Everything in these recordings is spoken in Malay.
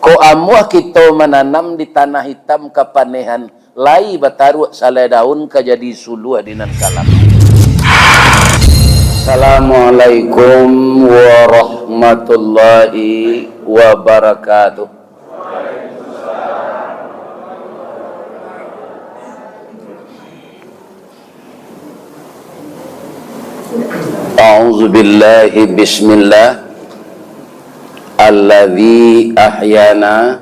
Ko amuah kita menanam di tanah hitam kapanehan lai bataru salai daun kajadi suluh dinan kalam. Assalamualaikum warahmatullahi wabarakatuh. A'udzu billahi bismillah alladzi ahyana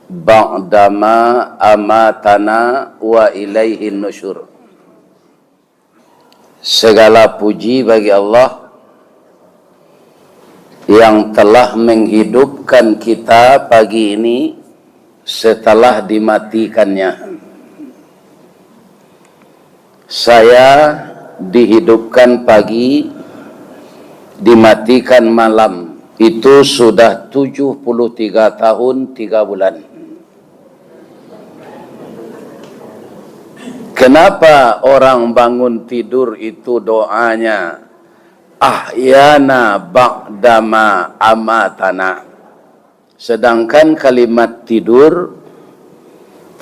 ba'dama amatana wa ilaihin nusyur. Segala puji bagi Allah yang telah menghidupkan kita pagi ini setelah dimatikannya. Saya dihidupkan pagi, dimatikan malam. Itu sudah 73 tahun 3 bulan. Kenapa orang bangun tidur itu doanya ahyana ba'dama amatana, sedangkan kalimat tidur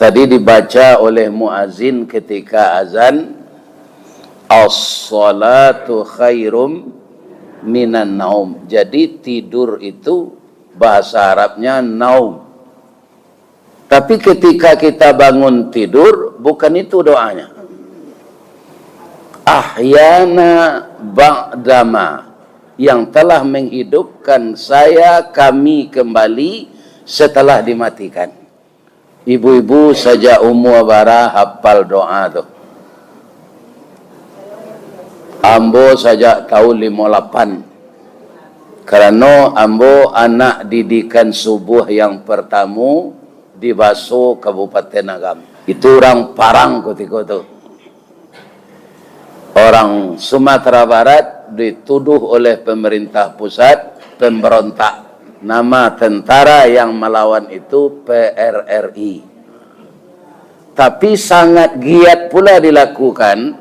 tadi dibaca oleh muazin ketika azan, as-salatu khairum minan naum. Jadi tidur itu bahasa Arabnya naum. Tapi ketika kita bangun tidur, bukan itu doanya. Ahyana ba'dama, yang telah menghidupkan saya, kami kembali setelah dimatikan. Ibu-ibu saja umur bara hafal doa tu. Ambo saja tahu 58. Karena ambo anak didikan subuh yang pertama di Baso, Kabupaten Agam. Itu orang Parang ketika itu. Orang Sumatera Barat dituduh oleh pemerintah pusat pemberontak. Nama tentara yang melawan itu PRRI. Tapi sangat giat pula dilakukan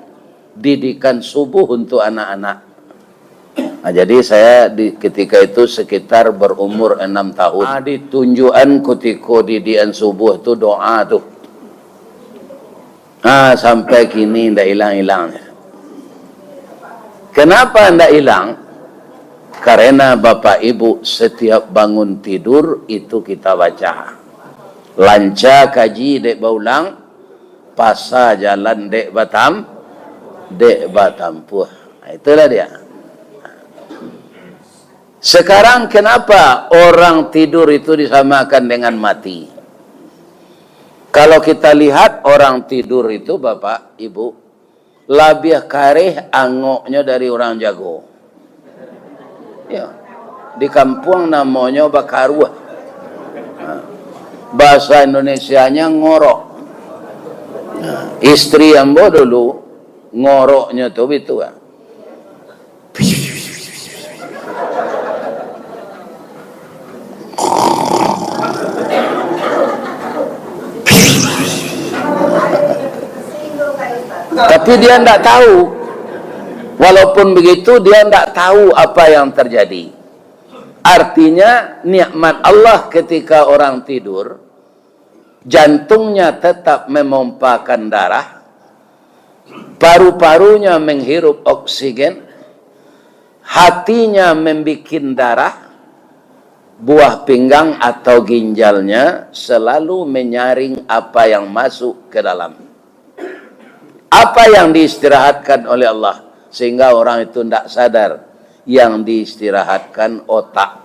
didikan subuh untuk anak-anak. Nah, jadi saya ketika itu sekitar berumur 6 tahun. Ditunjukan ketika didikan subuh itu doa tuh. Sampai kini tidak hilang-hilangnya. Kenapa tidak hilang? Karena Bapak Ibu setiap bangun tidur itu kita baca. Lanca kaji dek baulang, pasa jalan dek batampuh. Itulah dia. Sekarang kenapa orang tidur itu disamakan dengan mati? Kalau kita lihat orang tidur itu Bapak, Ibu, lebih kareh angoknya dari orang jago. Ya. Di kampung namanya bakaruah. Bahasa Indonesianya ngorok. Istri ambo dulu ngoroknya tuh itu kan. Tapi dia tidak tahu. Walaupun begitu dia tidak tahu apa yang terjadi. Artinya nikmat Allah ketika orang tidur, jantungnya tetap memompakan darah, paru-parunya menghirup oksigen, hatinya membikin darah, buah pinggang atau ginjalnya selalu menyaring apa yang masuk ke dalam. Apa yang diistirahatkan oleh Allah, sehingga orang itu tidak sadar yang diistirahatkan otak.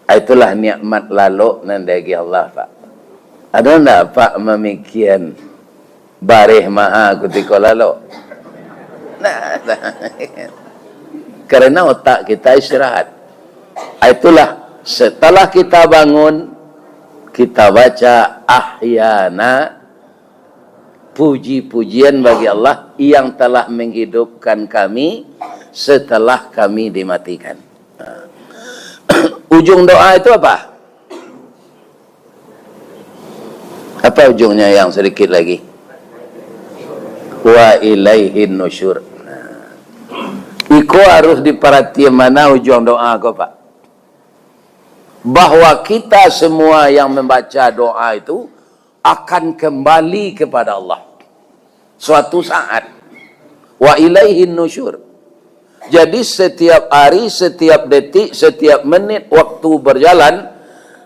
Itulah nikmat lalu nandagi Allah, Pak. Ada tidak Pak memikian barih maha ketika lalu? Nah. Karena otak kita istirahat. Itulah setelah kita bangun, kita baca ahyana, puji-pujian bagi Allah yang telah menghidupkan kami setelah kami dimatikan. Ujung doa itu apa? Apa ujungnya yang sedikit lagi? Wa ilaihin nusyur. Iko harus diperhatikan mana ujung doa kau Pak. bahwa kita semua yang membaca doa itu akan kembali kepada Allah suatu saat. Wa ilaihin nusyur. Jadi setiap hari, setiap detik, setiap menit waktu berjalan,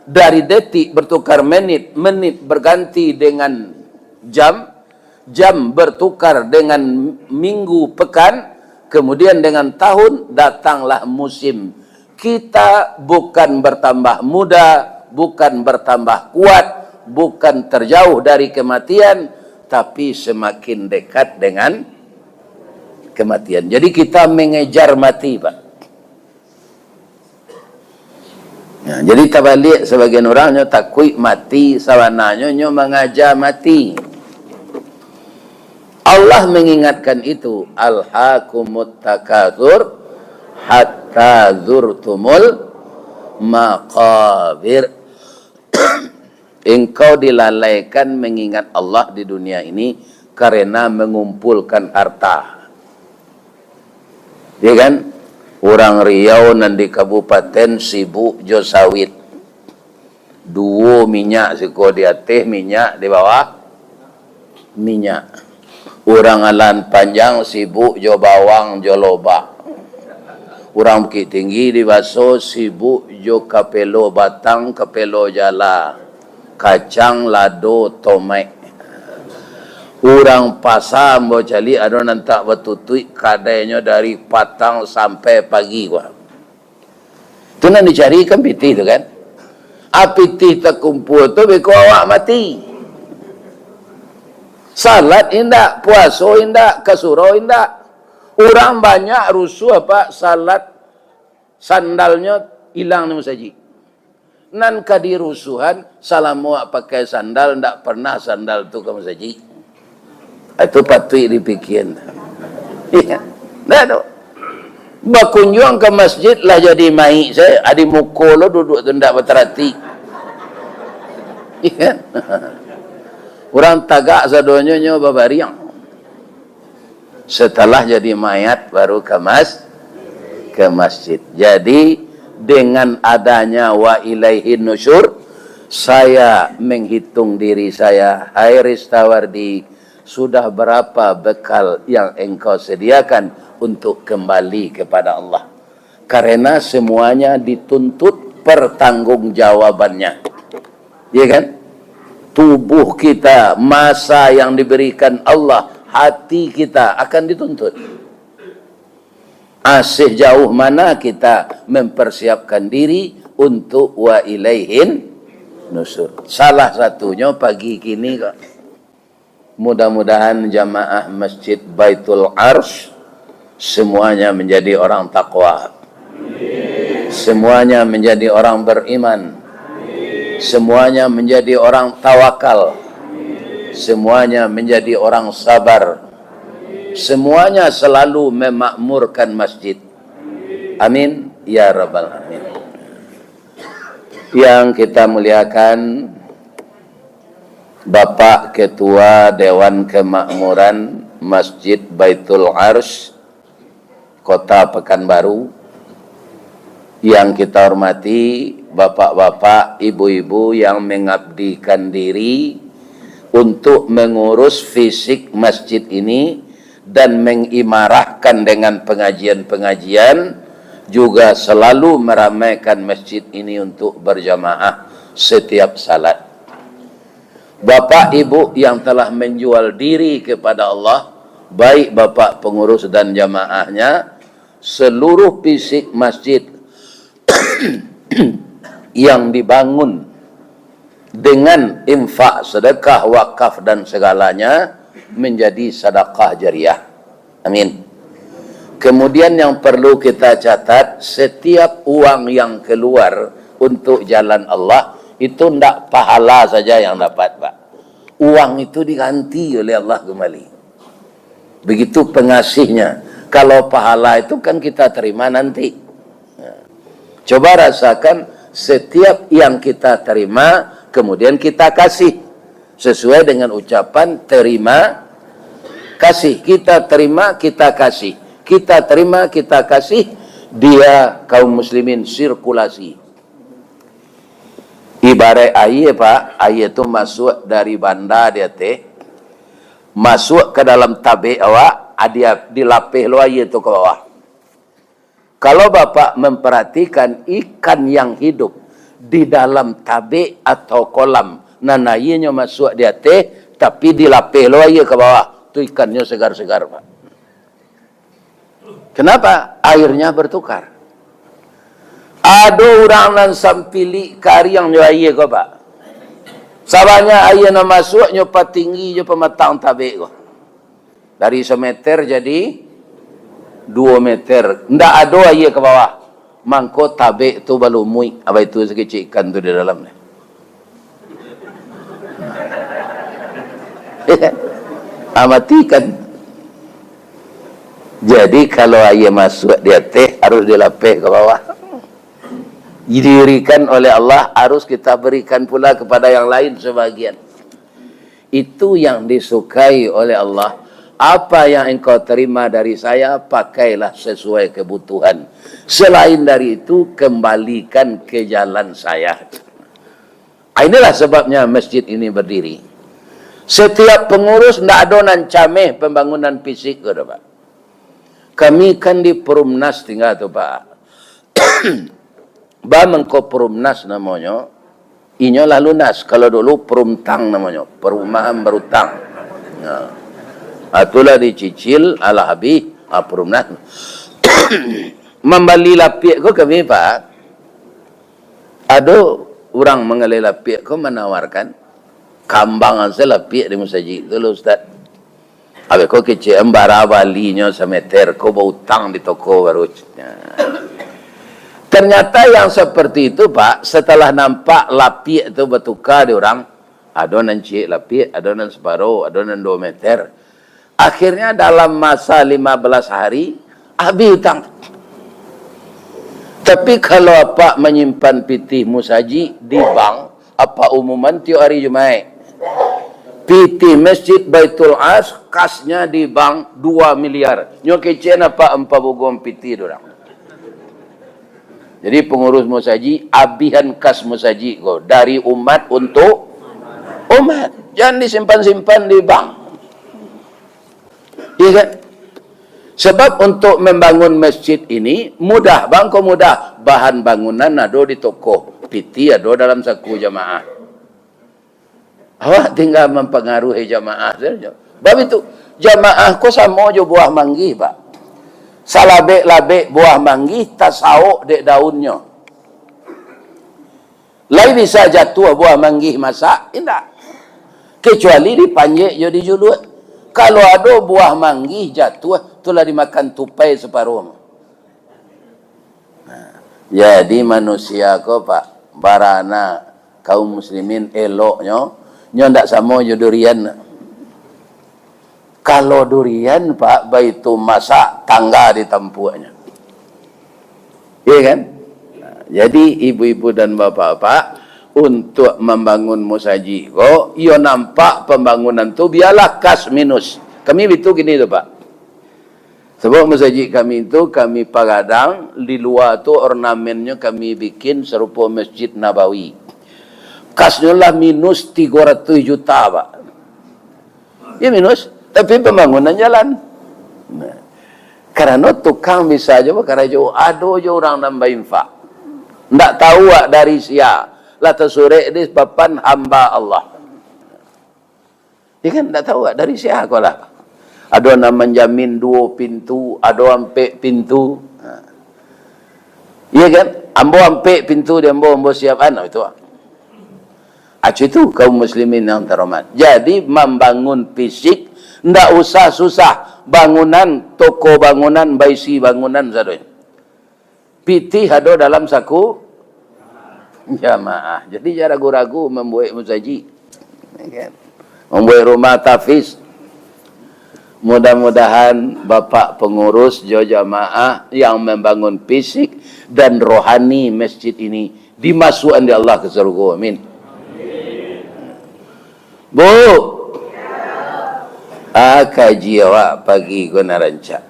dari detik bertukar menit, menit berganti dengan jam, jam bertukar dengan minggu, pekan, kemudian dengan tahun, datanglah musim. Kita bukan bertambah muda, bukan bertambah kuat, bukan terjauh dari kematian, tapi semakin dekat dengan kematian. Jadi kita mengejar mati, Pak. Nah, jadi terbalik sebagian orang nyo takut mati, sawananya nyo mengajar mati. Allah mengingatkan itu, alhaakumut takatsur hatta zurtumul maqabir. Engkau dilalaikan mengingat Allah di dunia ini karena mengumpulkan harta. Ya kan? Orang Riau nan di Kabupaten sibuk jo sawit. Duo minyak siko di atas, minyak di bawah minyak. Orang Alan Panjang sibuk jo bawang jo lobak. Orang Bukit Tinggi di Baso sibuk jo kapelo batang, kapelo jala, kacang, lado, tomat. Orang pasar mau cari ada nantak bertutui kadainya dari patang sampai pagi gua. Itu nak dicari kan piti tu kan? Apiti terkumpul tu beko awak mati. Salat indak, puasa indak, kasuro indak. Orang banyak rusuh apa salat sandalnya hilang ni musaji. Nan kadi rusuhan salam awak pakai sandal ndak pernah sandal tu ke musaji. Itu patut dipikir. Iya. Dah tu. Berkunjung ke masjid lah jadi mai saya adi muka lo duduk tu ndak berterati. Iya. Orang tagak sadonya nyo babariang. Setelah jadi mayat baru ke masjid. Jadi dengan adanya wa ilaihin nusyur, saya menghitung diri saya, hai Ristawardi, sudah berapa bekal yang engkau sediakan untuk kembali kepada Allah. Karena semuanya dituntut pertanggungjawabannya. Ya kan? Tubuh kita, masa yang diberikan Allah, hati kita akan dituntut. Sejauh mana kita mempersiapkan diri untuk wa ilaihin nusur. Salah satunya pagi kini kok. Mudah-mudahan jamaah Masjid Baitul Arsh semuanya menjadi orang takwa. Semuanya menjadi orang beriman. Semuanya menjadi orang tawakal. Semuanya menjadi orang sabar. Semuanya selalu memakmurkan masjid. Amin ya rabbal alamin. Yang kita muliakan Bapak Ketua Dewan Kemakmuran Masjid Baitul Arsh Kota Pekanbaru, yang kita hormati bapak-bapak, ibu-ibu yang mengabdikan diri untuk mengurus fisik masjid ini dan mengimarahkan dengan pengajian-pengajian, juga selalu meramaikan masjid ini untuk berjamaah setiap salat. Bapak ibu yang telah menjual diri kepada Allah, baik bapak pengurus dan jamaahnya, seluruh fisik masjid yang dibangun dengan infak, sedekah, wakaf dan segalanya menjadi sedekah jariah. Amin. Kemudian yang perlu kita catat, setiap uang yang keluar untuk jalan Allah itu tidak pahala saja yang dapat, Pak. Uang itu diganti oleh Allah kembali. Begitu pengasihnya. Kalau pahala itu kan kita terima nanti. Coba rasakan, setiap yang kita terima kemudian kita kasih sesuai dengan ucapan terima kasih. Kita terima, kita kasih. Kita terima, kita kasih. Dia kaum muslimin sirkulasi. Ibarat air Pak, air itu masuk dari bandar dia teh, masuk ke dalam tabik awak, dia dilapih lo air itu ke bawah. Kalau Bapak memperhatikan ikan yang hidup di dalam tabik atau kolam, nan airnya masuk dia teh, tapi dilapih lo air ke bawah, itu ikannya segar-segar Pak. Kenapa? Airnya bertukar. Ada orang nan sampili kari yang nyo air ko Pak. Sabanya air na masuk nyo patinggi nyo pematang tabik ko. Dari 1 meter jadi 2 meter. Ndak ada air ke bawah. Mangko tabik tu balu mui. Apa itu sekecil ikan tu di dalam ni. Mati kan. Jadi kalau air masuk dia teh harus dilapih ke bawah. Diberikan oleh Allah, harus kita berikan pula kepada yang lain sebagian. Itu yang disukai oleh Allah. Apa yang engkau terima dari saya, pakailah sesuai kebutuhan. Selain dari itu, kembalikan ke jalan saya. Inilah sebabnya masjid ini berdiri. Setiap pengurus tidak ada nan cameh pembangunan fisik, Pak. Kami kan di Perumnas tinggal tu Pak. Ba mengko Perumnas namanya. Inyo lah lunas. Kalau dulu Perumtang namanya. Perumahan berutang. Nah. Itulah dicicil ala habis Perumnas. Membali lapik ko kami Pak. Ada orang mengalih lapik ko menawarkan kambangan selapik di masjid dulu Ustaz. Habis kau kecil embara balinya semeter, kau berutang di toko baru. Ternyata yang seperti itu Pak, setelah nampak lapik itu bertukar di orang, adonan cik lapik, adonan separuh, adonan 2 meter. Akhirnya dalam masa 15 hari, habis hutang. Tapi kalau apa menyimpan pitih musaji di bank, apa umuman tiap hari Jumaat. PT Masjid Baitul As kasnya di bank 2 miliar. Nyo kecen apa 4 bogom PT dorang. Jadi pengurus musaji abihan kas musaji go dari umat untuk umat. Jangan disimpan-simpan di bank. Iya kan? Sebab untuk membangun masjid ini mudah, bang, kok mudah. Bahan bangunan ada di toko, PT ada dalam saku jamaah. Awak tinggal mempengaruhi jamaah saja. Sebab itu, jamaah ko sama jo buah manggih, Pak. Salabek-labek buah manggih, tasauk dek daunnya. Lain bisa jatuh buah manggih masak, tidak. Kecuali dipanjek jo dijulut. Kalau ada buah manggih jatuh, itulah dimakan tupai separuh. Nah, jadi manusia ko, Pak, barana kaum muslimin eloknya, nyo ndak sama jo durian. Kalau durian Pak, baitu masak tangga di tempuhnya. Iya kan? Nah, jadi ibu-ibu dan bapak-bapak untuk membangun musaji ko, yo nampak pembangunan tu biarlah kas minus. Kami itu gini tu Pak. Sebab musaji kami itu kami pagadang di luar tu ornamennya kami bikin serupa Masjid Nabawi. Kasnya lah minus 300 juta Pak. Ya minus, tapi pembangunan jalan. Nah, karena tukang bisa aja Pak, karena jauh ada je orang nambah infak. Ndak tahu dari sia. Lah tersure di papan hamba Allah. Ya kan ndak tahu dari sia ko lah. Ada yang menjamin 2 pintu, ada 4 pintu. Iya kan? Ambo 4 pintu dia ambo siapkan itu. Acu itu kaum muslimin yang terhormat. Jadi membangun fisik ndak usah susah. Bangunan, toko bangunan, baisi bangunan sadonya. Pitih ada dalam saku jamaah. Jadi jangan ragu-ragu membuat musaji. Membuat rumah tafiz. Mudah-mudahan Bapak pengurus jamaah yang membangun fisik dan rohani masjid ini dimasukkan di Allah ke surga. Amin. Bu, kaji awak pagi guna rancak.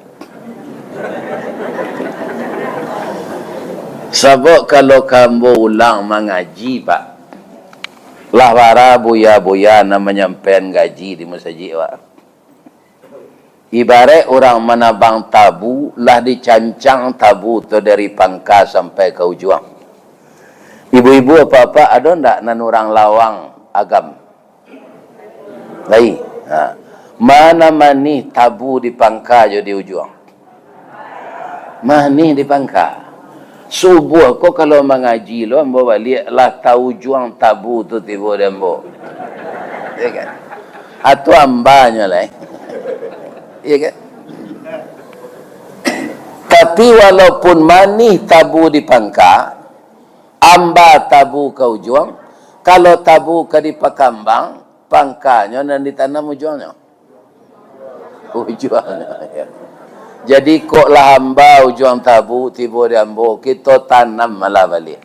Sebab kalau kamu ulang mengaji Pak, Lah para buya-buya namanya pengen gaji di masjid, Pak. Ibarat orang menabang tabu, lah dicancang tabu tu dari pangkas sampai ke ujung. Ibu-ibu apa-apa ada ndak nan orang lawang agam? Lai. Ha. Mana mani tabu di pangka jo di ujung. Mani di pangka. Subuh ko kalau mengaji lo ambo balik lah tahu juang tabu tu tibo dembo. Ya kan? Atau ambanya lah. Ya kan? Tapi walaupun mani tabu di pangka, amba tabu ke ujung, kalau tabu ke di pakambang, pangkanya dan ditanam ujungnya. Ujungnya. Ya. Jadi kok lah hamba ujung tabu tiba di ambo kita tanam malah balik.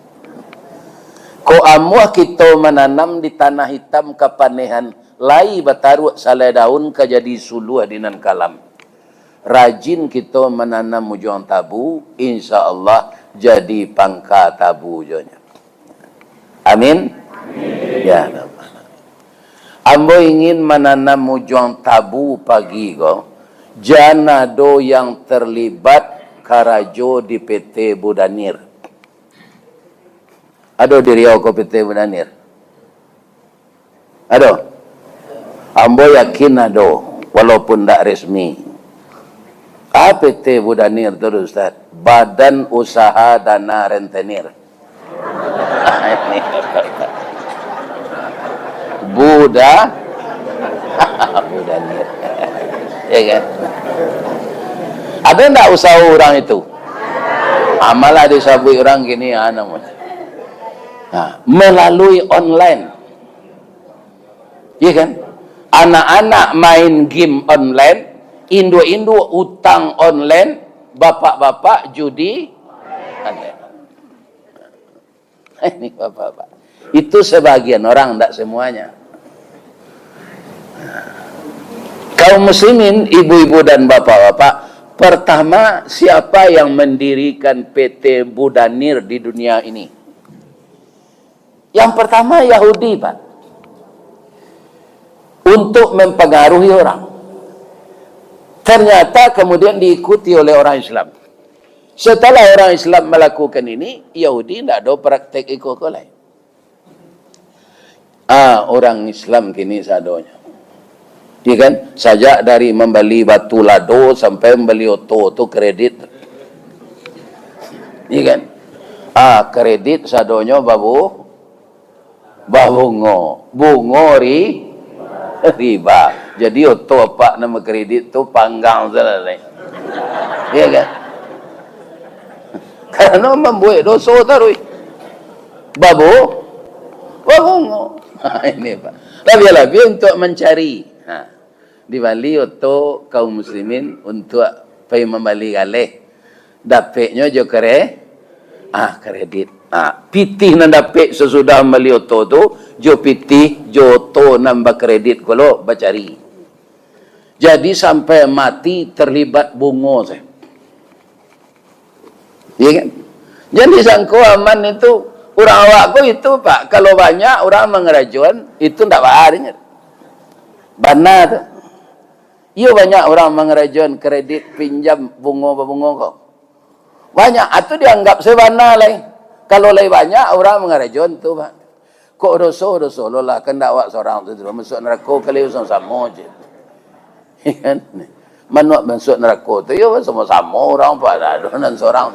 Kok amuah kita menanam di tanah hitam kepanehan lai bataru salai daun ke jadi suluh dinan kalam. Rajin kita menanam ujung tabu, insya Allah jadi pangka tabu ujungnya. Amin. Amin. Ya. Ambo ingin menanam ujung tabu pagi ko. Janado yang terlibat karajo di PT Budanir. Ada di Riau ke PT Budanir? Ada? Ambo yakin ada, walaupun tak resmi. PT Budanir tu Ustaz? Badan Usaha Dana Rentenir. Budanir. Ya kan? Ada enggak usaha orang itu? Malah disabui orang gini namanya. Nah, melalui online. Ya kan? Anak-anak main game online, Indo-Indo utang online, bapak-bapak judi online. Ini bapak-bapak. Itu sebagian orang, enggak semuanya. Kaum muslimin, ibu-ibu dan bapak-bapak, pertama siapa yang mendirikan PT Budanir di dunia ini? Yang pertama Yahudi, Pak. Untuk mempengaruhi orang. Ternyata kemudian diikuti oleh orang Islam. Setelah orang Islam melakukan ini, Yahudi tidak ada praktek ikut-ikut. Orang Islam kini sadonya. Ya kan? Sajak dari membeli batu lado sampai membeli oto tu kredit. Ya kan? Kredit sadonyo babungo riba. Jadi oto apa nama kredit tu panggang salah. Ya kan? Karena membuat dosa tarui. Babungo. Ini Pak. Lebih-lebih untuk mencari. Di Bali oto kaum muslimin untuk pay membeli galeh dapetnya jo kredit. Pitih nan dapet sesudah membeli oto tu jo pitih jo to nambah kredit kalau bacari. Jadi sampai mati terlibat bungo saya. Iya kan? Jadi sangko aman itu orang awakku itu Pak, kalau banyak orang mengerajuan itu ndak baharinya. Bana tu. Iya banyak orang mengerajuan kredit pinjam bunga kok. Banyak atau dianggap sebana lain. Kalau lain banyak orang mengerajuan tu Pak. Kok dosa lo lah kan dakwah seorang tu masuk neraka kali sama je. Kan? Manuak masuk neraka tu ya sama-sama orang pada dan seorang.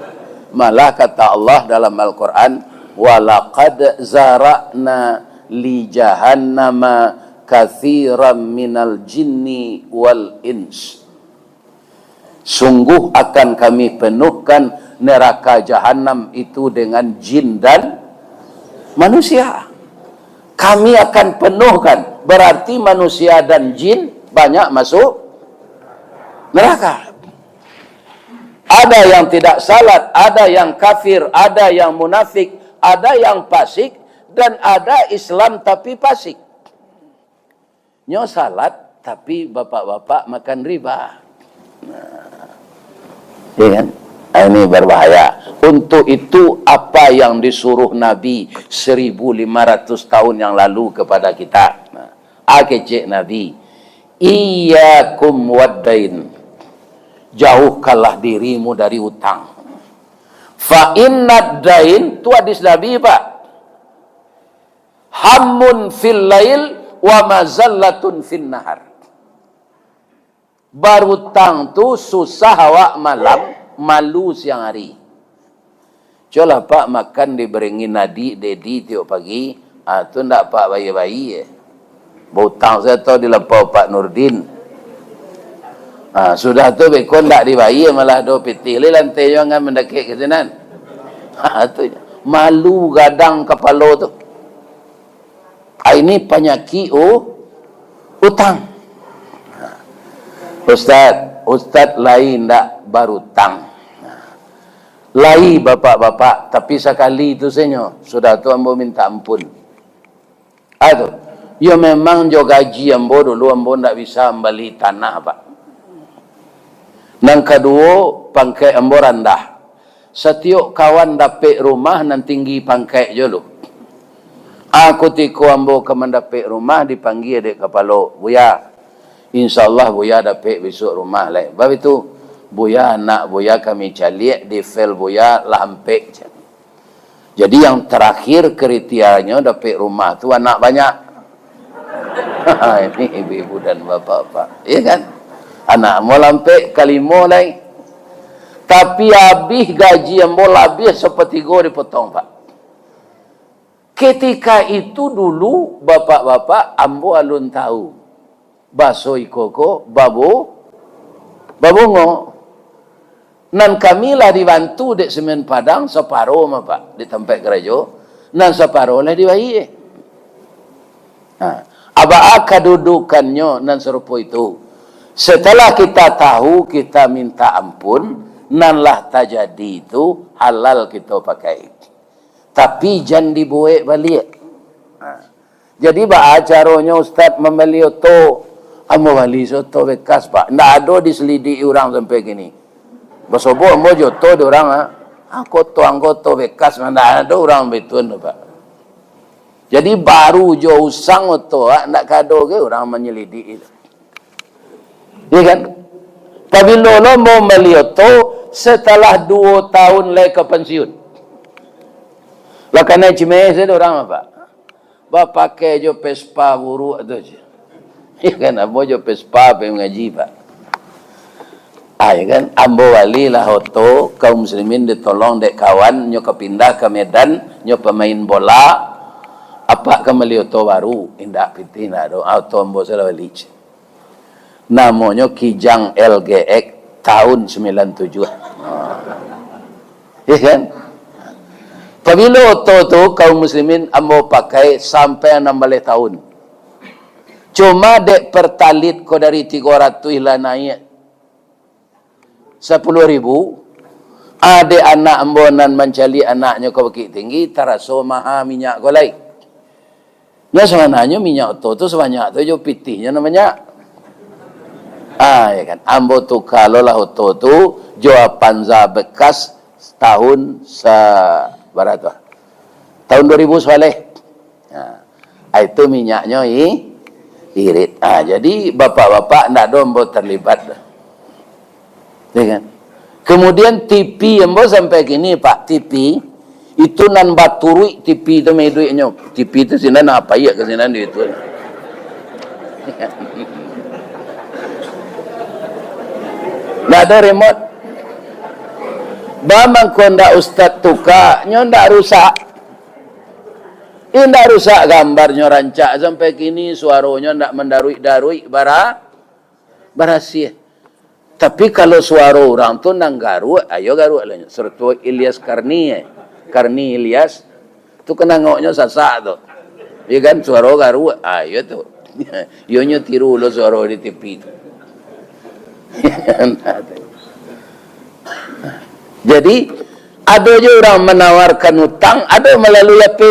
Malah kata Allah dalam Al-Qur'an, "Walaqad zara'na li jahannama katsiran minal jinni wal ins." Sungguh akan kami penuhkan neraka jahanam itu dengan jin dan manusia. Kami akan penuhkan, berarti manusia dan jin banyak masuk neraka. Ada yang tidak salat, ada yang kafir, ada yang munafik, ada yang fasik, dan ada Islam tapi fasik. Nyo salat tapi bapak-bapak makan riba. Ya kan? Ini berbahaya. Untuk itu apa yang disuruh Nabi 1500 tahun yang lalu kepada kita. Akecek Nabi. Iyyakum waddain. Jauhkanlah dirimu dari hutang. Fa inna dain, itu hadis Nabi Pak. Hammun fil lail wa mazallatun fin nahar. Berhutang tu susah awak malam, malu siang hari. Coba Pak makan diberingin nadi, dedi tiap pagi. Tu ndak Pak bayi-bayi. Berhutang saya tahu dilepau Pak Nurdin. Sudah tu bekon ndak dibayi malah do pitih le lantai jangan mendekik ke sinan. Tu malu gadang kepala tu. Ini penyakit utang. Ustaz lain ndak berhutang. Lai bapak-bapak, tapi sekali itu senyo sudah tu ambo minta ampun. Aduh, ya memang jo gaji ambo dulu ambo ndak bisa membeli tanah Pak. Nang kedua pangkai ambo rendah. Setiap kawan dapat rumah nan tinggi pangkai je lu. Aku tiko ambo ke mendapik rumah dipanggil dek kepala, Buya. InsyaAllah Buya dapat besok rumah lain. Sebab itu Buya, anak Buya kami caliak di file Buya lampik. Jadi yang terakhir kriterianya dapat rumah tu anak banyak. Ini ibu-ibu dan bapak-bapak. Iya kan? Anak mau lampik kalimo lain. Tapi habis gaji yang mau habis sepertiga dipotong Pak. Ketika itu dulu bapak-bapak ambo alun tahu. Baso ikoko, babongo. Nan kamilah dibantu dek semen Padang separuh mah Pak di tempat gereja, nan separuh lah dibayi. Aba kedudukannya nan serupa itu. Setelah kita tahu kita minta ampun, nan lah terjadi itu halal kita pakai. Tapi jangan dibuat balik. Jadi bah caranya Ustaz membeli oto, amo bali soto bekas Pak. Ndak ada diselidiki orang sampai gini. Basobo ambo joto de orang aku to anggoto bekas ndak ada orang betun Pak. Jadi baru jo usang oto ndak kado ke orang menyelidik itu. Ya kan? Tapi lolo mau beli oto setelah 2 tahun le ke pensiun. Lah kana cime se orang apa? Ba pakai jo Vespa buruk tu je. Ya kan ambo jo Vespa pe ngaji Pak. Ya kan ambo wali lah hoto kaum muslimin ditolong dek kawan nyo kepindah ke Medan nyo pemain bola apa kembali oto baru indak pitih nak do auto ambo salah wali. Namanya Kijang LGX tahun 97. Ya kan? Apabila oto tu kaum muslimin ambo pakai sampai 16 tahun. Cuma dek pertalit ko dari 300 lah naik 10.000. Ada anak ambonan mencali anaknya ke Bukit Tinggi taraso maha minyak golai. Nah sebenarnya minyak tu sebanyak tu jo pitihnya namanya. Ya kan. Ambo tu kalau lah tu jo Avanza bekas tahun berapa? Tahun 2000 soaleh. Itu minyaknya irit. Jadi bapak-bapak ndak ada ambo terlibat. Ya kan? Kemudian TV ambo sampai gini Pak, TV itu nan baturui TV itu me duitnya. TV itu sinan apa ya ke sinan duit itu. Ndak ada remote. Bamang konda Ustaz tuka nyo ndak rusak. Ndak rusak gambarnya rancak sampai kini suaranya ndak mendarui-darui barasia. Tapi kalau suara orang tu nang garu, ayo garu lah. Serta Ilyas Karni Ilyas tu kena ngoknya sasak tu. Ya kan suara garu, ayo tu. Ionya tiru lo suara di TV tu. Jadi ada je orang menawarkan hutang, ada melalui AP.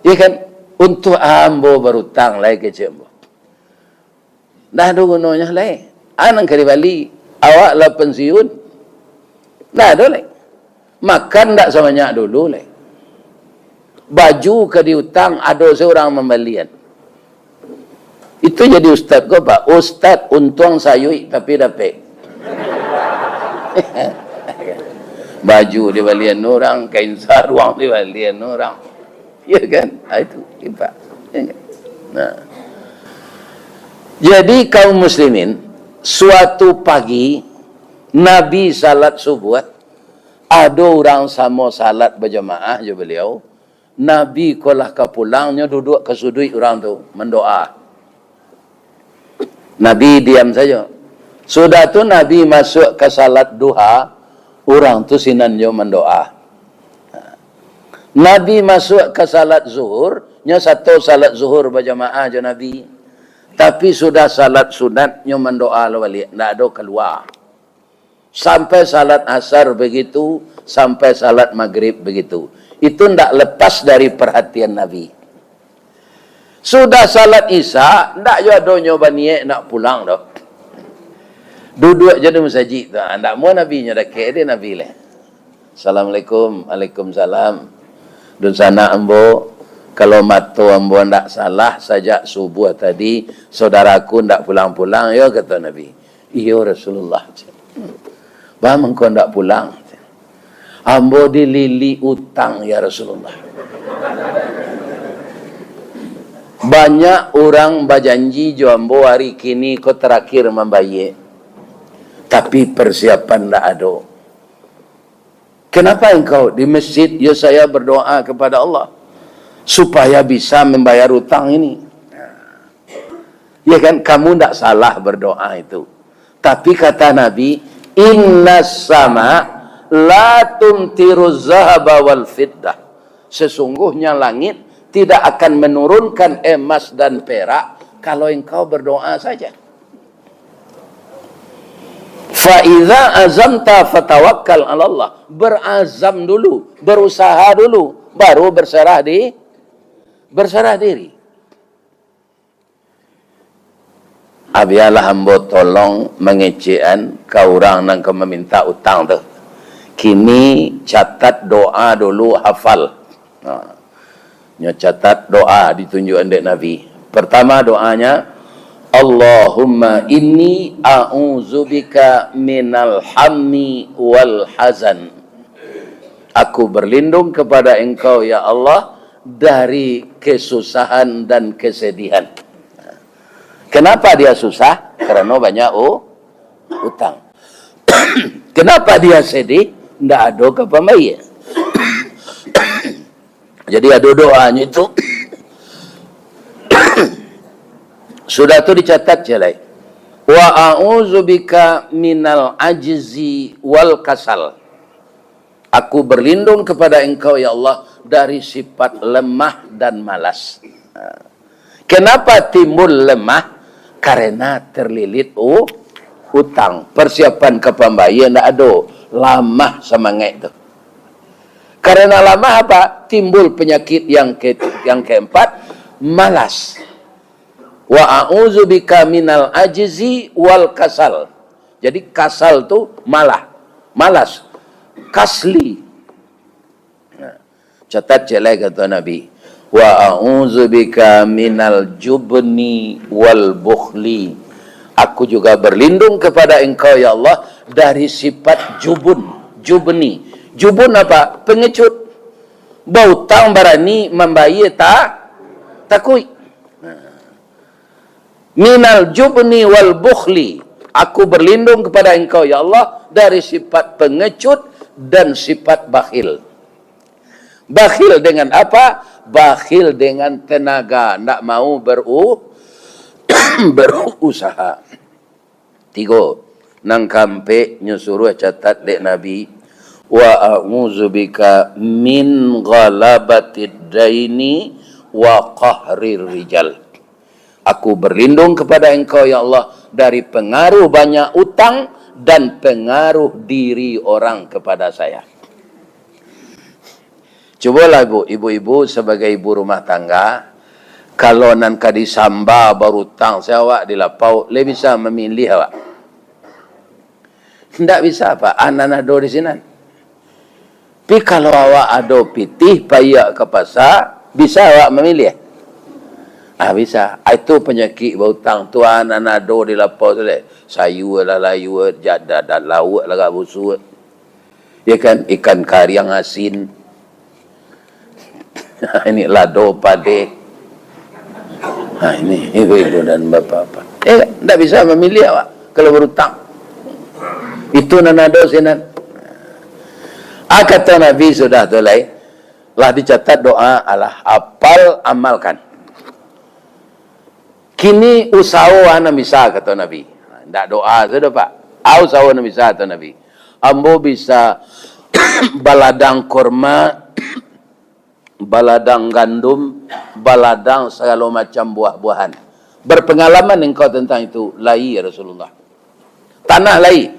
Ya kan untuk ambo berhutang lagi ke cembo. Dah ada gunanya lain. Anang kali bali awak lah pensiun Nah, boleh. Makan tak sebanyak dulu leh. Baju ke diutang ada seorang membelian. Itu jadi ustaz kau pak. Ustaz untung sayui tapi dapat. Baju dibelian orang, kain sarung dibelian orang. Ya kan? Itu pak. Nah. Jadi kaum muslimin, suatu pagi Nabi salat subuh, ada orang sama salat berjamaah je beliau. Nabi kolah ke pulangnya duduk ke sudut orang tu mendoa. Nabi diam saja. Sudah tu Nabi masuk ke salat duha, orang tu sinannya mendoa. Nabi masuk ke salat zuhur, nya satu salat zuhur berjamaah je Nabi. Tapi sudah salat sunatnya mendoa balik, tak ada keluar. Sampai salat asar begitu, sampai salat maghrib begitu. Itu tidak lepas dari perhatian Nabi. Sudah salat isya, tidak ada nyoba niat nak pulang dah. Duduk je di masjid. Tak mau Nabi nya dekat dia Nabi leh. Assalamualaikum, Waalaikumsalam. Dan sana ambo, kalau mata ambo tidak salah sajak subuh tadi, saudaraku tidak pulang-pulang, ya kata Nabi. Iya Rasulullah. Bah engkau tidak pulang. Ambo dilili utang ya Rasulullah. Banyak orang berjanji jo ambo hari kini kau terakhir membayar. Tapi persiapan tidak ada. Kenapa engkau di masjid? Ya saya berdoa kepada Allah supaya bisa membayar utang ini. Ya kan, kamu tidak salah berdoa itu. Tapi kata Nabi, innas sama la tumtiru zahaba wal fiddah. Sesungguhnya langit tidak akan menurunkan emas dan perak kalau engkau berdoa saja. Fa idza azamta fatawakkal 'ala Allah. Berazam dulu, berusaha dulu, baru berserah diri. Abialah hamba tolong mengecekan kau orang yang kau meminta utang tu. Kini catat doa dulu, hafal. Catat doa ditunjukkan oleh Nabi. Pertama doanya, Allahumma inni a'udzubika minal hammi wal hazan. Aku berlindung kepada engkau ya Allah dari kesusahan dan kesedihan. Kenapa dia susah? Karena banyak utang. Kenapa dia sedih? Tidak ada kepembayar. Jadi ada doanya itu. Sudah tu dicatat jelai. Wa a'udzubika minal ajzi wal kasal. Aku berlindung kepada engkau ya Allah dari sifat lemah dan malas. Kenapa timbul lemah? Karena terlilit utang. Persiapan kepembayar tidak ada. Lama semangat itu. Karena lama apa? Timbul penyakit yang keempat, malas. Wa a'udzubika minal ajzi wal kasal. Jadi kasal tu malas. Kasli. Catat jelek kata Nabi. Wa a'udzubika minal jubni wal bukhli. Aku juga berlindung kepada engkau ya Allah dari sifat jubni. Jubun apa? Pengecut. Bautang berani membayar takui. Minal jubni wal bukhli. Aku berlindung kepada engkau ya Allah dari sifat pengecut dan sifat bakhil. Bakhil dengan apa? Bakhil dengan tenaga, tidak mau berusaha. 3. Nang kampe nyusuruh catat dek Nabi. Wa a'udzubika min ghalabatid daini wa qahrir rijal. Aku berlindung kepada engkau ya Allah dari pengaruh banyak utang dan pengaruh diri orang kepada saya. Cubalah ibu-ibu sebagai ibu rumah tangga, kalau nan kadi samba baru utang saya awak di lapau, le bisa memilih awak. Tidak bisa Pak, anak do di sini. Tapi kalau awak ada pitih payah ke pasar, bisa awak memilih? Bisa. Itu penyakit berhutang tuan anak do di lapau tu leh. Sayu lah layu, jada dan lauk lah kat busuk. Ya kan, ikan kari yang asin. Ini lado pade. Ini ibu dan bapa. Tak bisa memilih awak kalau berhutang. Itu nanado sinan. Kata Nabi sudah tulai, lah dicatat doa Allah apal amalkan. Kini usaha ana bisa kata Nabi. Tak doa sudah Pak. Usaha ana bisa kata Nabi. Ambo bisa baladang kurma, baladang gandum, baladang segala macam buah-buahan. Berpengalaman engkau tentang itu? Lai ya Rasulullah. Tanah lai.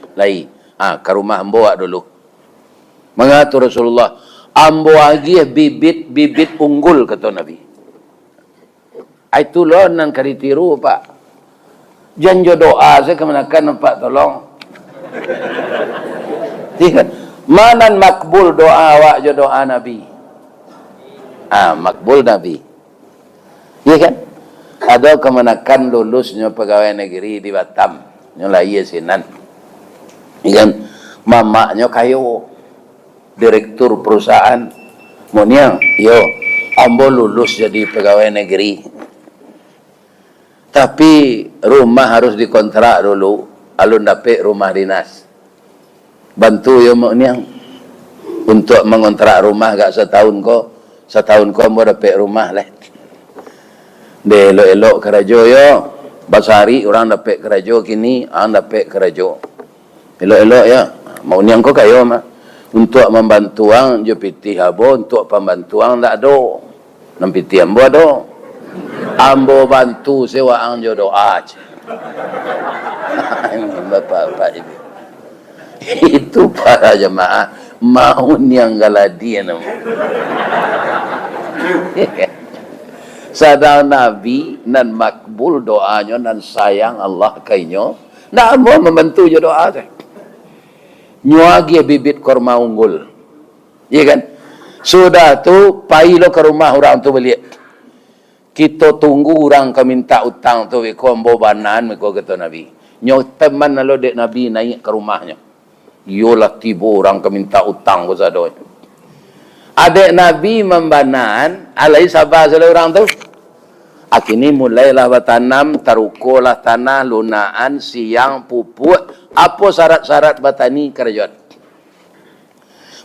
Ke rumah ambo dulu. Mengatur Rasulullah, ambo lagi bibit unggul kata Nabi. Itu loh nan kari tiru Pak. Janjo doa saya kemenakan Pak tolong. Manan makbul doa awak jo doa Nabi. Makbul Nabi. Iya kan? Ada kemenakan lulusnya pegawai negeri di Batam. Nyolai sinan. Iya kan? Mamaknya kayu. Direktur perusahaan moniang, ambo lulus jadi pegawai negeri. Tapi rumah harus dikontrak dulu, alun dapat rumah dinas. Bantu moniang untuk mengontrak rumah gak setahun ko ambo dapat rumah leh. De elok-elok kerajo basari orang dapat kerajo kini, orang dapat kerajo. Elok-elok moniang ko kayo mah. Untuk membantu ang jo pitih abo, untuk pembantuan tak ada. Nam pitih ambo ada. Ambo bantu sewa ang jo doa. Bapak-bapak ibu. Itu para jemaah mau yang galadi nama. Sadar Nabi nan makbul doanya nan sayang Allah kainyo. Nak ambo membantu jo doa teh. Nyuagi bibit korma unggul. Iya kan? Sudah tu pai lo ke rumah orang tu beli. Kita tunggu orang ke minta utang tu ko ambo banan ko kata Nabi. Nyo teman lo dek Nabi naik ke rumahnya. Yolah tiba orang ke minta utang ko sado. Adek Nabi membanan alai sabar sele orang tu. Akini mulailah bertanam, tarukolah tanah, lunaan, siang, pupuk. Apa syarat-syarat batani kerajaan?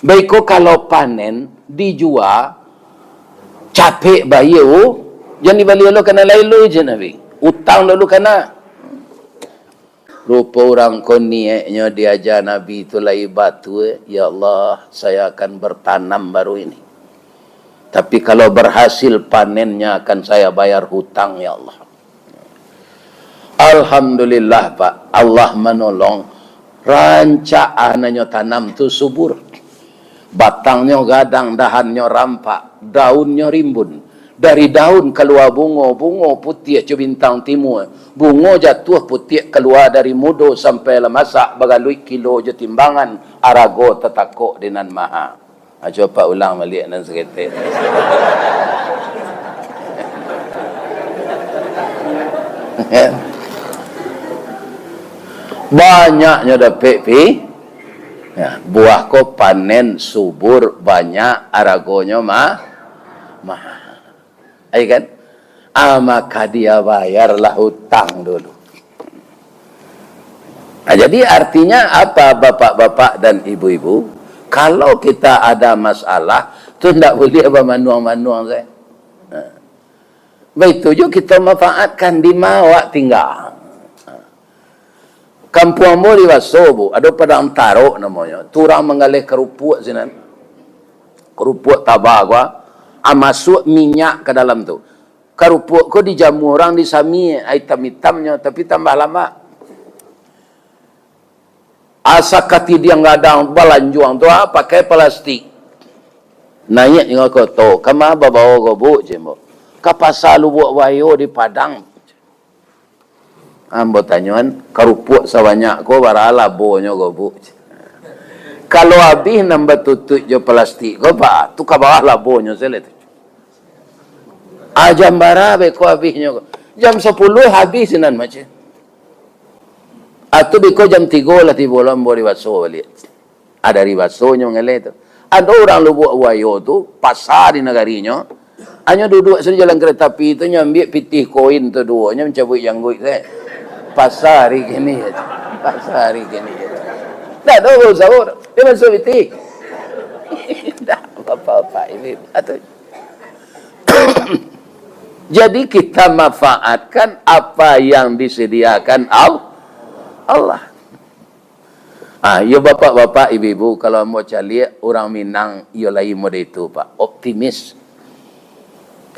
Baikku kalau panen, dijual, capek bayu, jangan dibalik lo kena lailu je Nabi. Utang dulu kena. Rupa orang konieknya diajar Nabi itu lai batu. Ya Allah, saya akan bertanam baru ini. Tapi kalau berhasil panennya akan saya bayar hutang ya Allah. Alhamdulillah Pak, Allah menolong. Rancaannya tanam tu subur. Batangnya gadang, dahannya rampak, daunnya rimbun. Dari daun keluar bunga putih bintang timur. Bunga jatuh putih keluar dari mudo sampai lemasak bagalui kilo je timbangan. Arago tetakok dinan maha. Coba ulang balik dan seketik. Banyaknya dapat buah ko panen subur banyak aragonya mahal. Ay kan? Maka dia bayarlah hutang dulu. Jadi artinya apa bapak-bapak dan ibu-ibu? Kalau kita ada masalah, tu tidak boleh apa manuang-manuang saya. Baik tujuh kita manfaatkan di mawak tinggal. Kampung mo di Wasobo, ada padang tarok namanya. Turang mengalih kerupuk sini. Kerupuk tabagwa, masuk minyak ke dalam tu. Kerupuk ko dijamu orang disami hitam-hitamnya, tapi tambah lama. Asa kati dia ngadang balanjuang tu pakai plastik. Naik dengan koto, kama babawa go bu jemo. Kapasa lu buat wayo di padang. Ambo tanyuan, kerupuk sebanyak ko barala bonyo go bu. Kalau habis nambah tutut jo plastik ko pak, tu ke bawah lah bonyo selet. Jam barabe ko habisnya ko. Jam 10 habis nan macam. Atau biko jam 3 lah tiba lambo ribaso balik. Ada ribasonya ngelet. Ada orang lubuk wayo tu pasar di negarinya. Hanya duduk sini jalan kereta api itu nyambil pitih koin tu dua, nya mencabut janggut saya. Pasar hari kini, pasar hari kini. Dah tahu sahur, dia masuk pitih. Dah apa-apa ini atau. Jadi kita manfaatkan apa yang disediakan Allah. Ya bapak-bapak, ibu-ibu, kalau mau cari orang Minang, ia lain model itu pak, optimis.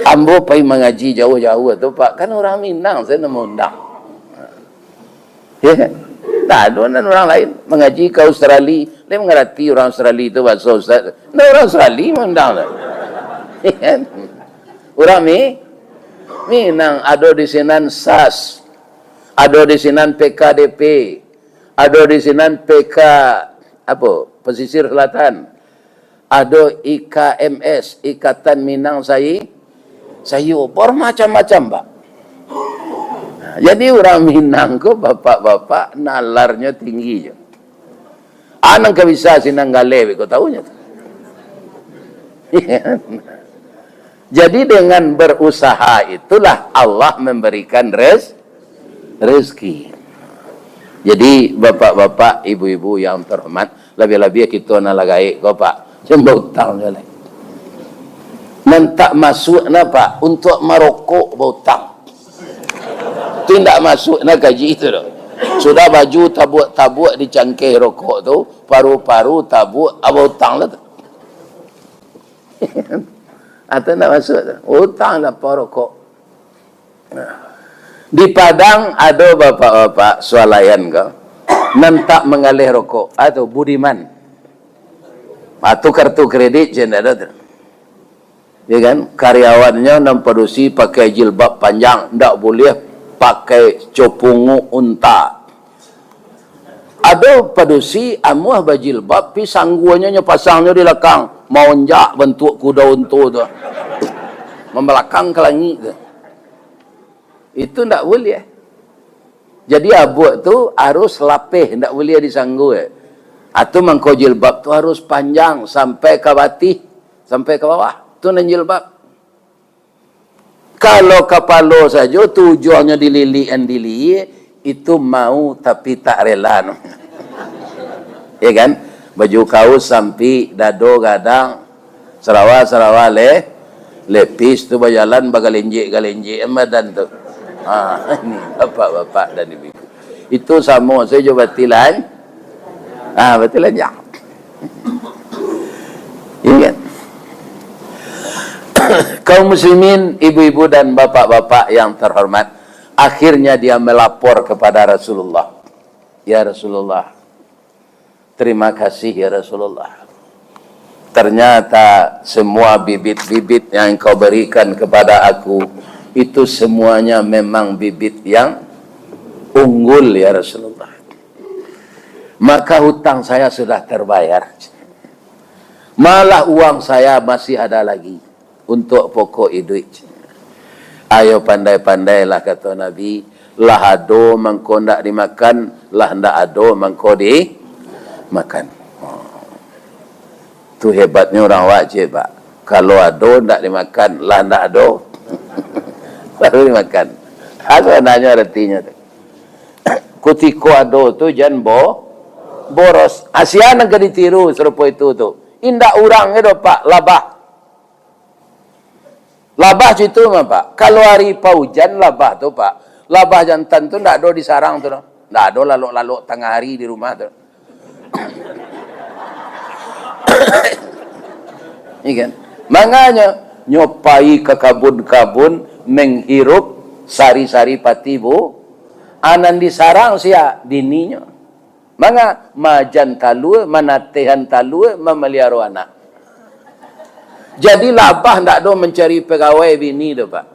Ambo pergi mengaji jauh-jauh tu pak, kan orang Minang saya nak undang. Ya kan? Tak ada orang lain mengaji ke Australia, dia mengerti orang Australia itu bahasa Ustaz. Nah orang Australia mengundang lah. Ya kan? Orang Minang ada di sinan SAS, ada di sinan PKDP, ada di sinan PK apa? Pesisir Selatan. Ada IKMS, Ikatan Minang Sayur macam-macam pak. Jadi orang Minang ko bapak-bapak nalarnya tinggi je. Anang ka bisa sinang galewe ko tahunya. Jadi dengan berusaha itulah Allah memberikan rezeki. Jadi bapak-bapak, ibu-ibu yang terhormat, lebih-lebih kita nalagai ko pak. Jembau utang je lah. Nantak masuk na pak untuk merokok bautang. Tidak masuk na gaji itu dah. Sudah baju tabuk-tabuk di cangkir rokok tu, paru-paru tabuk bautang lah tu. Atau nak masuk tu. Utang lah rokok. Di Padang ada bapak-bapak swalayan kau. Nantak mengalih rokok atau budiman. Atau kartu kredit je ada tu. Ya kan, karyawannya memproduksi pakai jilbab panjang, tidak boleh pakai copungu unta. Ada produksi amuah bajilbab, pi sangguanya pasangnya di belakang, mau onjak bentuk kuda untu tu, membelakang ke langit tu. Itu tidak boleh. Jadi abuk tu harus lapih, tidak boleh disanggu. Atau mangkau jilbab tu harus panjang sampai ke batih, sampai ke bawah. Itu nan jilbab. Kalau kepala saja tujuannya dilili, itu mau tapi tak rela. No? Ya kan? Baju kaus sampai dado gadang, serawa lepis tu berjalan bagalenjik emadan tu. Ini bapak-bapak dan ibu. Itu sama saya coba batilan. Batilan ya. Ingat. Kaum muslimin, ibu-ibu dan bapak-bapak yang terhormat, akhirnya dia melapor kepada Rasulullah. Ya Rasulullah, terima kasih ya Rasulullah. Ternyata semua bibit-bibit yang engkau berikan kepada aku, itu semuanya memang bibit yang unggul ya Rasulullah. Maka hutang saya sudah terbayar. Malah uang saya masih ada lagi untuk pokok hidup. Ayo pandai-pandailah kata Nabi, lah ado mangko ndak dimakan, lah ndak ado mangko dimakan. Tu hebatnya orang wajib pak. Kalau ado ndak dimakan, lah ndak ado baru dimakan. Apa nanya artinya tu? Kutiko ado tu jangan boros. Asian yang ditiru serupa itu tu. Indak orang itu pak labah. Labah itu apa? Kalau hari paujan labah tu pak. Labah jantan tu ndak ada di sarang tu. Ndak ada lalu-lalu tengah hari di rumah tu. Ikan. Makanya nyopai ke kabun-kabun menghirup sari-sari pati bu. Anan di sarang sia dininya. Manga majan talue, manatehan talue, memeliara anak. Jadi labah ndak ada mencari pegawai bini tu pak.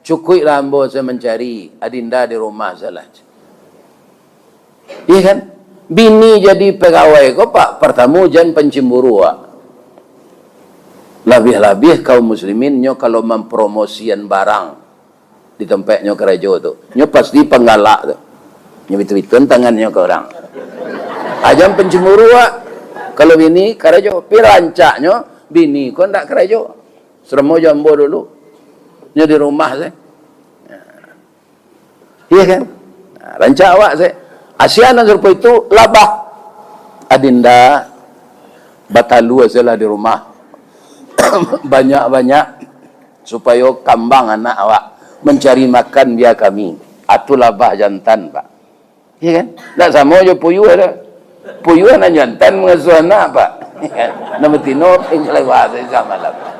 Cukui lambo saya mencari adinda di rumah salah. Iya kan? Bini jadi pegawai kok pak, pertama jan pencemburu. Lebih-lebih kaum muslimin nyo kalau mempromosian barang di tempatnya kerja tu, nyo pasti penggalak tu. Nyo itu-ituan tangannya ke orang. Ajam pencemburu kalau bini kerja, pirancaknya bini kok ndak kerja. Seremo jambo dulu. Nyo di rumah saya. Iya kan? Rancak awak saya. Asian serupa itu labah. Adinda batalu salah di rumah. Banyak-banyak supaya kambang anak awak mencari makan biar kami. Atu labah jantan, Pak. Iya kan? Tak sama je puyuh ada. Puyuh anak jantan mengasuh anak, Pak. Nama tino penjelai bahasa sama labah.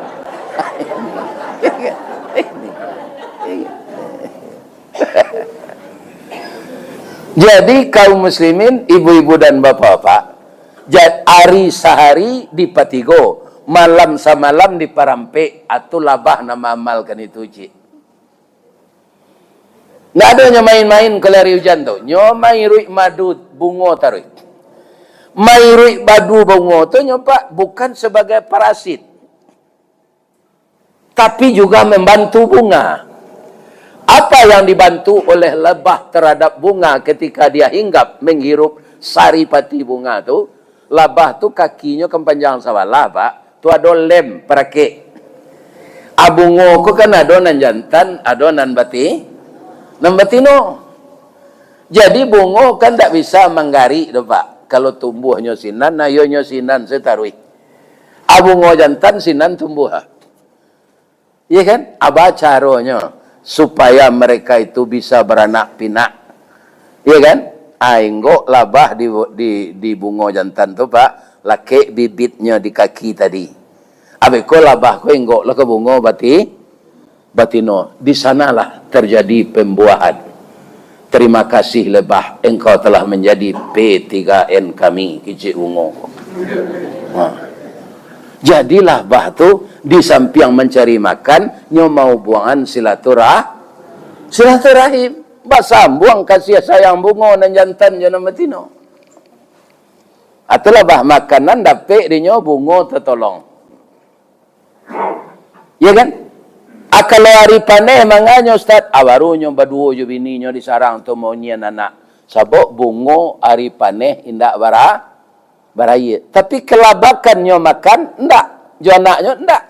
Jadi kaum muslimin, ibu-ibu dan bapak-bapak, hari sehari di patigo, malam samalam di parampe, atau labah nama amalkan itu cik. Nggak ada nyo main-main kalau hari hujan tu. Nyo mairui madu bungo tarui. Mairui madu bungo tu nyo pak bukan sebagai parasit, tapi juga membantu bunga. Apa yang dibantu oleh lebah terhadap bunga ketika dia hinggap menghirup saripati bunga tu, lebah tu kakinya kepanjang sawalah pak, tu ada lem perake. Abungo ko kan adonan jantan, adonan nan batino. Jadi bungo kan tak bisa menggari tu pak. Kalau tumbuhnya sinan, ayonya sinan setarui. Abungo jantan sinan tumbuh. Iya kan? Apa caranya? Supaya mereka itu bisa beranak pinak. Iya kan? Ainggo labah di bungo jantan tu pak, laki bibitnya di kaki tadi. Abeko labah ko inggo laka bungo batino. Di sanalah terjadi pembuahan. Terima kasih lebah, engkau telah menjadi P3N kami kicik bungo. Jadilah bah tu di samping mencari makan, nyo mau buangan silaturahim. Bah sambung kasih sayang bungo dan jantan jana matino. Atulah bah makanan dapat di nyo bungo tertolong. Ya kan? Kalau hari paneh manganyo Ustaz, baru nyo baduo jo bini nyo di sarang tu mau nyian anak. Sabok bungo hari paneh indak baraya. Tapi kelabakan nyo makan, ndak. Jo anaknya, ndak.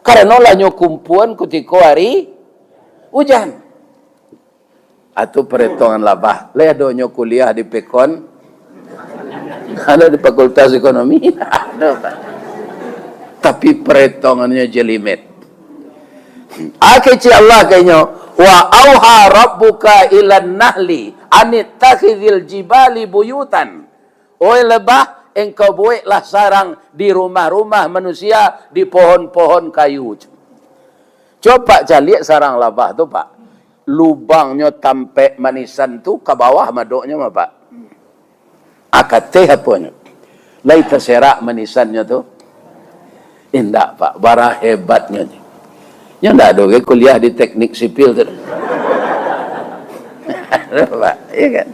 Karena lah nyo kumpuan ketika hari hujan. Atau perhitungan labah. Ledo nyo kuliah di Pekon. Ada di Fakultas Ekonomi. Ada, Pak. Tapi perhitungannya jelimet. Akhirnya Allah kayaknya. Wa auha rabbuka ilan nahli anittakhidhil jibali buyutan. Oi lebah, engkau buatlah sarang di rumah-rumah manusia, di pohon-pohon kayu. Coba cari sarang labah tu pak. Lubangnya tampe manisan tu ke bawah madoknya mah pak. Akateh apanya. Lai terserak manisannya tu. Indah pak, bara hebatnya. Nya ndak ada kuliah di teknik sipil tu. Pak, iya kan?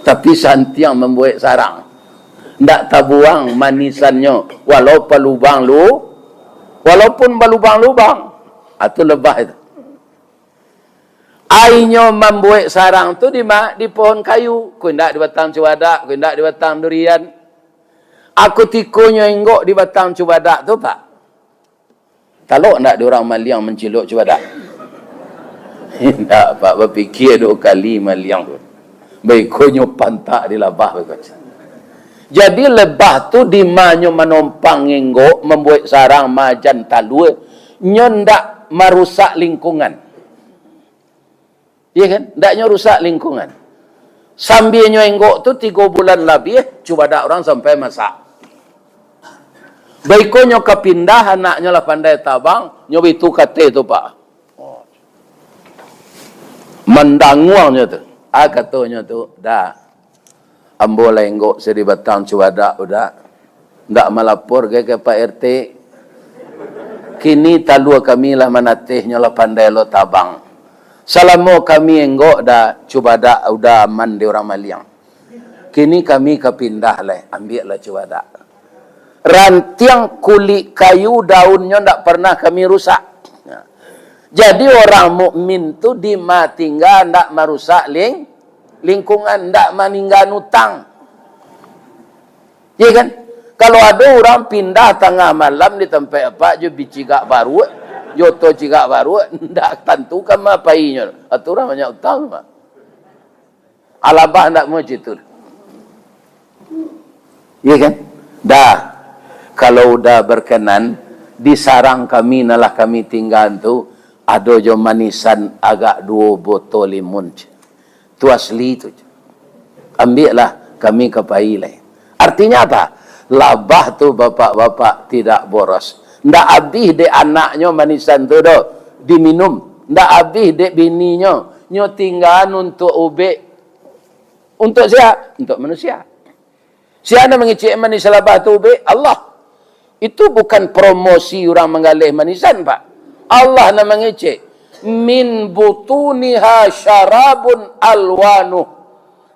Tapi santiang membuat sarang. Ndak tabuang manisannya walaupun berlubang-lubang atau lebah itu. Airnya membuat sarang tu di pohon kayu, ku ndak di batang cubadak, ku ndak di batang durian. Aku tikonya enggok di batang cubadak tu pak. Kalau ndak ada orang maliang menciluk cubadak. Ndak pak, berfikir 2 kali maliang tu. Baiknya pantak di labah begitu. Jadi lebah tu di manyo menompang enggo membuat sarang majan talue, ndak merusak lingkungan. Iya kan? Ndaknya rusak lingkungan. Sambilnya enggo tu 3 bulan lebih cubadak orang sampai masak. Baiknya kepindah anaknya lah pandai tabang, nyobi tu kate tu pak. Mendanguangnya tu. Katanya tu dah. Ambo lenggok sedi batang cubadak udah. Ndak melapor ke Pak RT. Kini talua kami lah manatihnya lah pandai lo tabang. Selama kami enggak dah coba dah udah aman di orang Maliang. Kini kami kepindah lah, ambil lah coba dah. Rantiang kulit kayu daunnya ndak pernah kami rusak. Jadi orang mukmin tu di tinggal ndak merusak lingkungan, ndak meninggal utang. Ya kan? Kalau ada orang pindah tengah malam di tempat apa je bicigak baru, joto cigak baru, ndak tentu kan apa inya. Atau orang banyak utang mah. Alabah ndak mau gitu. Ya kan? Dah. Kalau udah berkenan, di sarang kami nalah kami tinggal tu, ada jo manisan agak 2 botol limun. Tu asli tu. Ambil lah kami ke pailai. Artinya apa? Labah tu bapak-bapak tidak boros. Ndak habis dek anaknya manisan tu do diminum. Ndak habis dek bininya. Nyo tinggal untuk ubek. Untuk siapa? Untuk manusia. Siapa mengicik manis labah tu ubek? Allah. Itu bukan promosi orang menggalih manisan, Pak. Allah nak mengicik. Min butuniha syarabun alwanuh.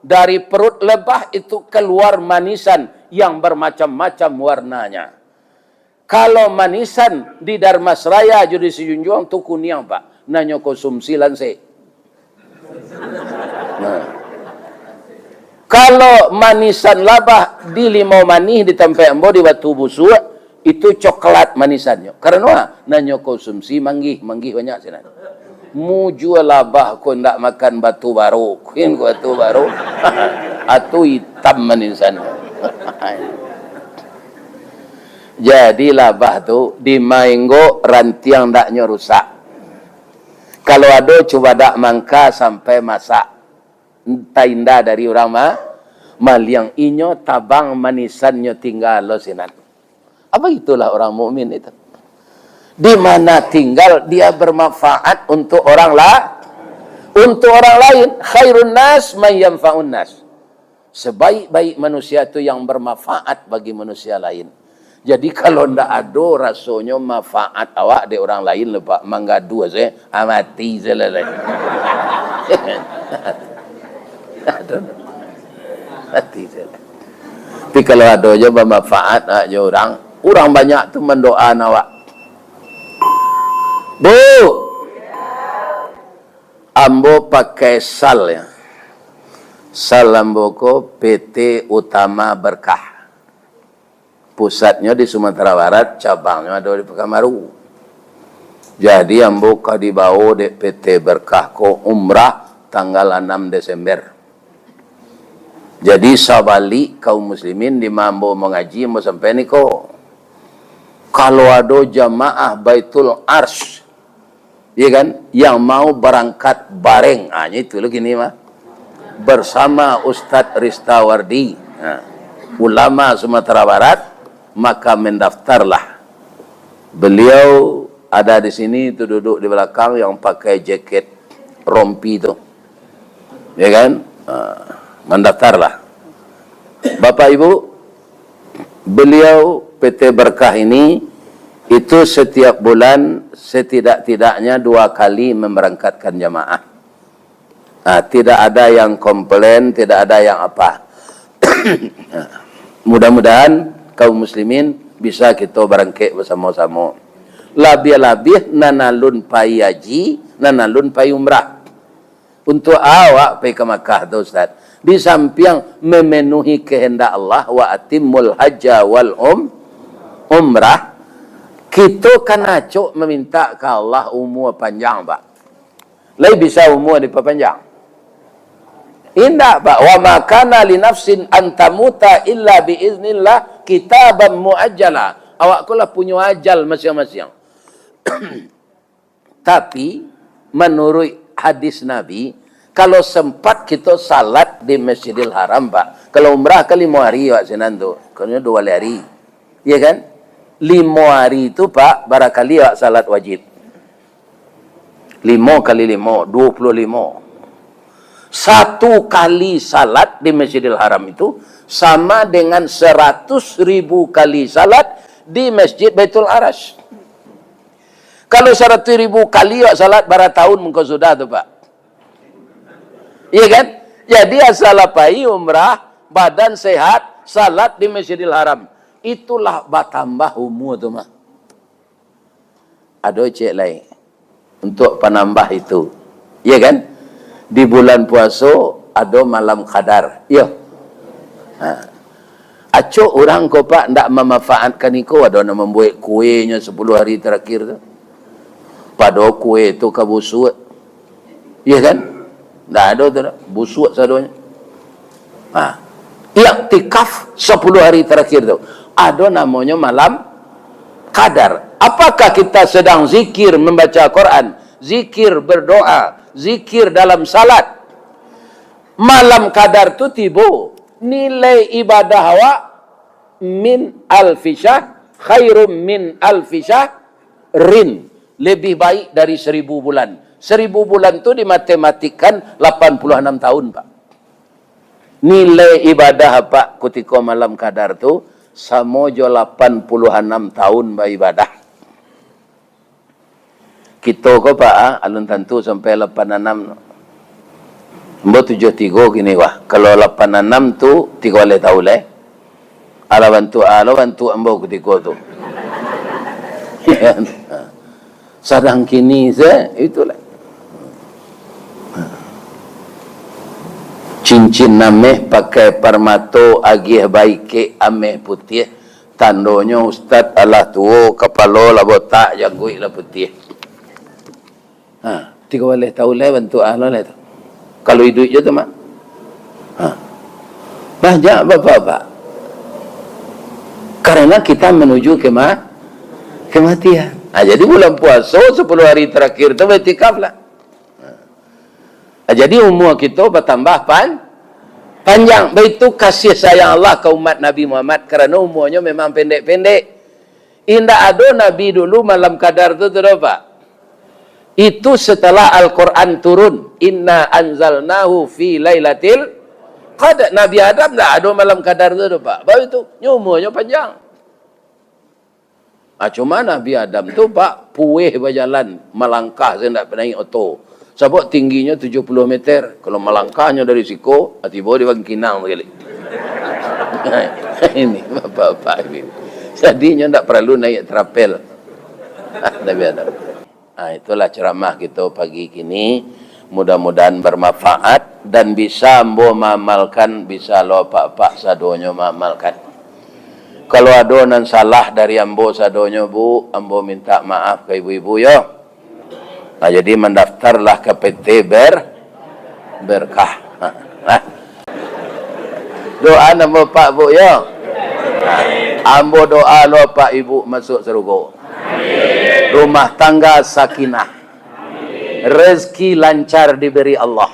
Dari perut lebah itu keluar manisan yang bermacam-macam warnanya. Kalau manisan di Darmasraya jadi sejunjung tu kuning, Pak. Nanya konsumsi lanse. Nah. Kalau manisan labah di limau manis di tempat embo di batu busuk, itu coklat manisannya. Karena nanya konsumsi manggih banyak sini. Mu jual labah ko ndak makan batu baru. Kuin batu baru. Atau hitam manisannya. Jadi labah tu di mainggo rantiang ndaknya rusak. Kalau ada coba dak mangka sampai masak. Tainda dari orang Maliang inyo tabang manisannya tinggal lo sinan. Apa itulah orang mukmin itu? Di mana tinggal dia bermanfaat untuk orang lain. Khairun nas may yanfa'un nas. Sebaik-baik manusia itu yang bermanfaat bagi manusia lain. Jadi kalau ndak ada rasanya manfaat awak di orang lain lepas manggadu saya amati selesai. Mati selesai. Tapi kalau ada aja bermanfaat aja orang banyak tu mendoa awak. Bu, ambo pakai sal ya. Sal ambo ko PT Utama Berkah. Pusatnya di Sumatera Barat, cabangnya ada di Pekanbaru. Jadi ambo ka dibawa di PT Berkah ko umrah tanggal 6 Desember. Jadi sabali kaum muslimin di mambo mengaji mau sampai ni ko. Kalau ada jamaah Baitul Ars, ya kan, yang mau berangkat bareng, itu lagi ni mah, bersama Ustadz Ristawardi, ulama Sumatera Barat, maka mendaftarlah. Beliau ada di sini, tu duduk di belakang yang pakai jaket rompi tu, ya kan, mendaftarlah. Bapak Ibu, beliau PT Berkah ini itu setiap bulan setidak-tidaknya 2 kali memberangkatkan jamaah. Tidak ada yang komplain, tidak ada yang apa. Mudah-mudahan kaum muslimin bisa kita berangkat bersama-sama. Labih-labih nanalun pai haji, nanalun pai umrah. Untuk awak pergi ke Makkah tu Ustaz. Di samping memenuhi kehendak Allah wa atimul hajja wal umrah, kita kan acuk meminta ke Allah umur panjang, Pak. Lai bisa umur diperpanjang. Indah, Pak. Wa ma kana li nafsin an tamuta illa bi iznillah kitaban muajjala. Awak kulah punya ajal masing-masing. Tapi menurut hadis Nabi, kalau sempat kita salat di Masjidil Haram, Pak. Kalau umrah ke 5 hari, Pak, senantu. Kalau 2 hari. Ya kan? 5 hari itu, Pak, barangkali Pak salat wajib. 5 kali 5, 25. 1 kali salat di Masjidil Haram itu sama dengan 100.000 kali salat di Masjid Baitul Arash. Kalau 100.000 kali Pak salat bara tahun mungkin sudah tu, Pak. Iya kan? Jadi asal lapai umrah, badan sehat, salat di Masjidil Haram. Itulah batambah umur tu mah. Ada cek lain untuk penambah itu. Iya kan? Di bulan puasa ada malam qadar. Ya. Acok orang ko pak ndak memanfaatkan iko, ada nak membuat kuenya 10 hari terakhir tu. Pada kue tu kabusuk. Iya kan? Ndak ada tu dah. Busuk sadonya. Iktikaf 10 hari terakhir tu. Ada namanya malam qadar. Apakah kita sedang zikir membaca Quran, zikir berdoa, zikir dalam salat? Malam qadar tu tiba, nilai ibadah awak min alfisyah khairum min alfisyah rin, lebih baik dari 1000 bulan. 1000 bulan tu dimatematikkan 86 tahun, Pak. Nilai ibadah apa ketika malam qadar tu sama jo 86 tahun beribadah. Kita ko Pak, alun tentu sampai 86. Mbak 73 gini wah. Kalau 86 tu 3 tahun leh. Ala bantu ambo ketika tu. Sedang kini itulah. Cincin nameh pakai permato agih baik ameh putih. Tandonya Ustaz Allah tua kepala lah botak jangguik lah putih. 3 tahun lah bantu Allah lah tu. Kalau hidup je tu mak. Banyak bapak-bapak. Karena kita menuju kematian. Jadi bulan puasa 10 hari terakhir tu beriktikaf lah. Jadi umur kita bertambah panjang. Itu kasih sayang Allah ke umat Nabi Muhammad. Kerana umurnya memang pendek-pendek. Indah ada Nabi dulu malam qadar tu Pak. Itu setelah Al-Quran turun. Inna anzalnahu fi lailatil qadar. Nabi Adam tak ada malam qadar tu Pak. Baru itu umurnya panjang. Cuma Nabi Adam tu Pak puih berjalan. Melangkah saya tak pernah naik oto. Sebab tingginya 70 meter. Kalau melangkahnya dari siku, tiba di Bangkinang sekali. Ini bapak-bapak ini. Jadinya tak perlu naik terapel. Nabi Adam. Itulah ceramah kita pagi kini. Mudah-mudahan bermanfaat dan bisa ambo mengamalkan, bisa lo pak-pak sadonya mengamalkan. Kalau ada nan salah dari ambo sadonya bu, ambo minta maaf ke ibu-ibu ya. Jadi mendaftarlah ke PT Berkah. Doa nama Pak Bu ya. Ambo doa lo Pak Ibu masuk surga. Rumah tangga sakinah. Rezeki lancar diberi Allah.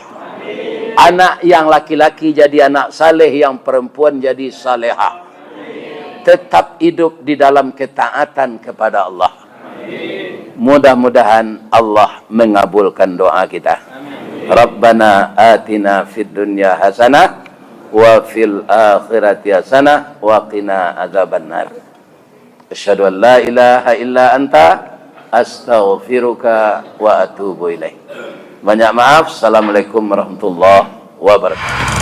Anak yang laki-laki jadi anak saleh, yang perempuan jadi salehah. Tetap hidup di dalam ketaatan kepada Allah. Mudah-mudahan Allah mengabulkan doa kita. Rabbana atina fid dunya hasanah wa fil akhirati hasanah wa qina adzabannar. Asyhadu an la ilaha illa anta astaghfiruka wa atubu ilaik. Banyak maaf. Assalamualaikum warahmatullahi wabarakatuh.